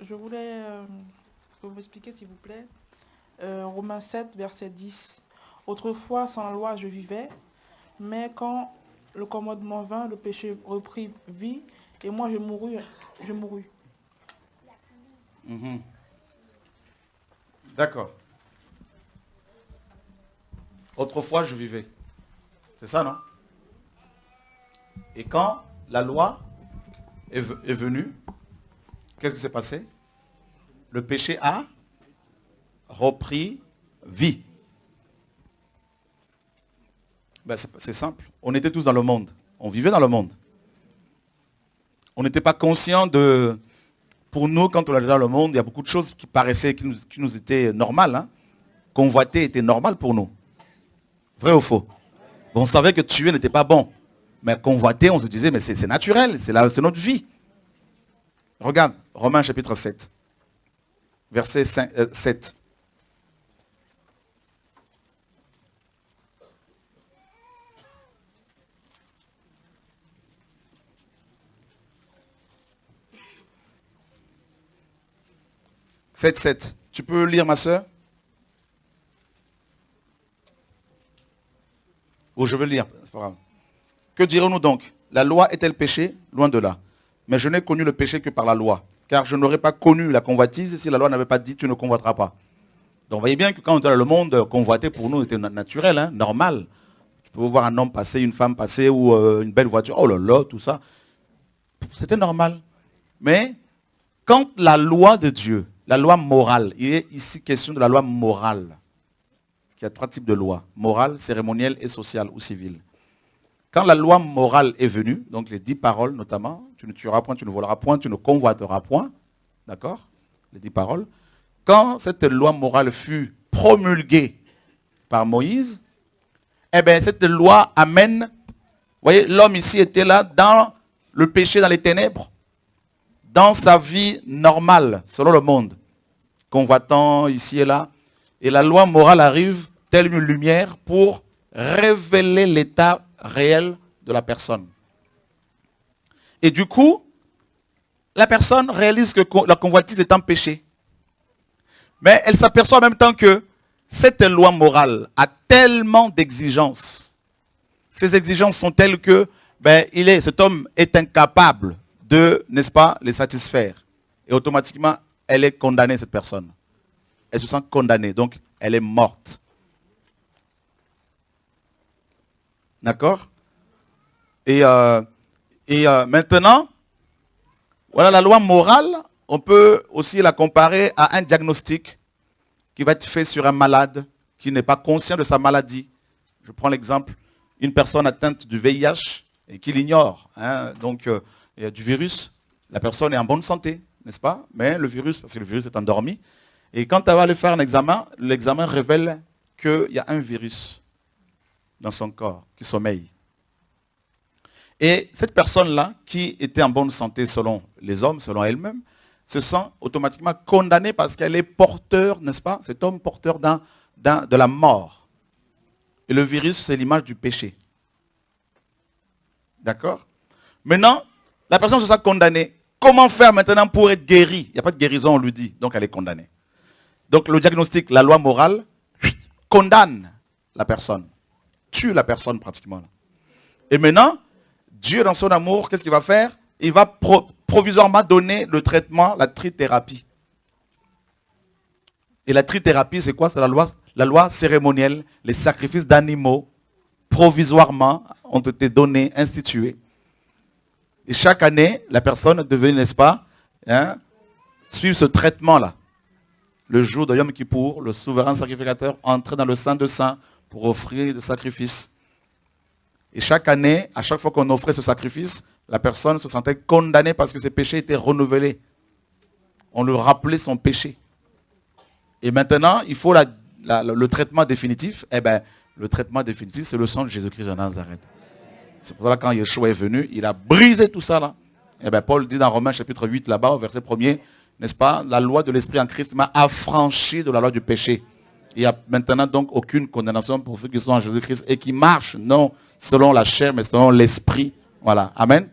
je voulais vous expliquer, s'il vous plaît, Romains 7, verset 10. Autrefois, sans la loi, je vivais, mais quand le commandement vint, le péché reprit vie, et moi, je mourus. Mhm. D'accord. Autrefois, je vivais. C'est ça, non? Et quand la loi est venue, qu'est-ce qui s'est passé? Le péché a repris vie. Ben, c'est simple. On était tous dans le monde. On vivait dans le monde. On n'était pas conscient de... Pour nous, quand on était dans le monde, il y a beaucoup de choses qui paraissaient, qui nous étaient normales. Hein. Convoiter était normal pour nous. Vrai ou faux? On savait que tuer n'était pas bon. Mais convoiter, on se disait, mais c'est naturel, c'est notre vie. Regarde, Romains chapitre 7, verset 7. « 7. Tu peux lire, ma soeur? Ou je veux lire, c'est pas grave. Que dirons-nous donc? La loi est-elle péché? Loin de là. Mais je n'ai connu le péché que par la loi. Car je n'aurais pas connu la convoitise si la loi n'avait pas dit tu ne convoiteras pas. Donc vous voyez bien que quand on était dans le monde, convoiter pour nous était naturel, hein, normal. Tu peux voir un homme passer, une femme passer, ou une belle voiture, oh là là, tout ça. C'était normal. Mais quand la loi de Dieu, la loi morale, il est ici question de la loi morale. Il y a 3 types de lois, morale, cérémonielle et sociale ou civile. Quand la loi morale est venue, donc les 10 paroles notamment, tu ne tueras point, tu ne voleras point, tu ne convoiteras point, d'accord? Les 10 paroles. Quand cette loi morale fut promulguée par Moïse, eh bien cette loi amène, vous voyez, l'homme ici était là dans le péché, dans les ténèbres, dans sa vie normale, selon le monde, convoitant ici et là. Et la loi morale arrive, telle une lumière, pour révéler l'état réel de la personne. Et du coup, la personne réalise que la convoitise est un péché. Mais elle s'aperçoit en même temps que cette loi morale a tellement d'exigences. Ces exigences sont telles que cet homme est incapable de, n'est-ce pas, les satisfaire. Et automatiquement, elle est condamnée, cette personne. Elle se sent condamnée, donc elle est morte. D'accord? Et maintenant, voilà la loi morale, on peut aussi la comparer à un diagnostic qui va être fait sur un malade qui n'est pas conscient de sa maladie. Je prends l'exemple, une personne atteinte du VIH et qui l'ignore, hein, donc il y a du virus, la personne est en bonne santé, n'est-ce pas? Mais le virus, parce que le virus est endormi, et quand elle va aller faire un examen, l'examen révèle qu'il y a un virus dans son corps qui sommeille. Et cette personne-là, qui était en bonne santé selon les hommes, selon elle-même, se sent automatiquement condamnée parce qu'elle est porteur, n'est-ce pas? Cet homme porteur de la mort. Et le virus, c'est l'image du péché. D'accord? Maintenant, la personne se sent condamnée. Comment faire maintenant pour être guérie? Il n'y a pas de guérison, on lui dit. Donc elle est condamnée. Donc le diagnostic, la loi morale, condamne la personne. Tue la personne pratiquement. Et maintenant, Dieu dans son amour, qu'est-ce qu'il va faire? Il va provisoirement donner le traitement, la trithérapie. Et la trithérapie, c'est quoi? C'est la loi cérémonielle, les sacrifices d'animaux, provisoirement, ont été donnés, institués. Et chaque année, la personne devait, n'est-ce pas, suivre ce traitement-là. Le jour de Yom Kippour, le souverain sacrificateur entrait dans le Saint de Saints pour offrir le sacrifice. Et chaque année, à chaque fois qu'on offrait ce sacrifice, la personne se sentait condamnée parce que ses péchés étaient renouvelés. On lui rappelait son péché. Et maintenant, il faut le traitement définitif. Eh bien, le traitement définitif, c'est le sang de Jésus-Christ de Nazareth. C'est pour ça que quand Yeshua est venu, il a brisé tout ça là. Eh bien, Paul dit dans Romains chapitre 8, là-bas, au verset 1er, n'est-ce pas, la loi de l'Esprit en Christ m'a affranchi de la loi du péché. Il n'y a maintenant donc aucune condamnation pour ceux qui sont en Jésus-Christ et qui marchent, non selon la chair, mais selon l'Esprit. Voilà. Amen.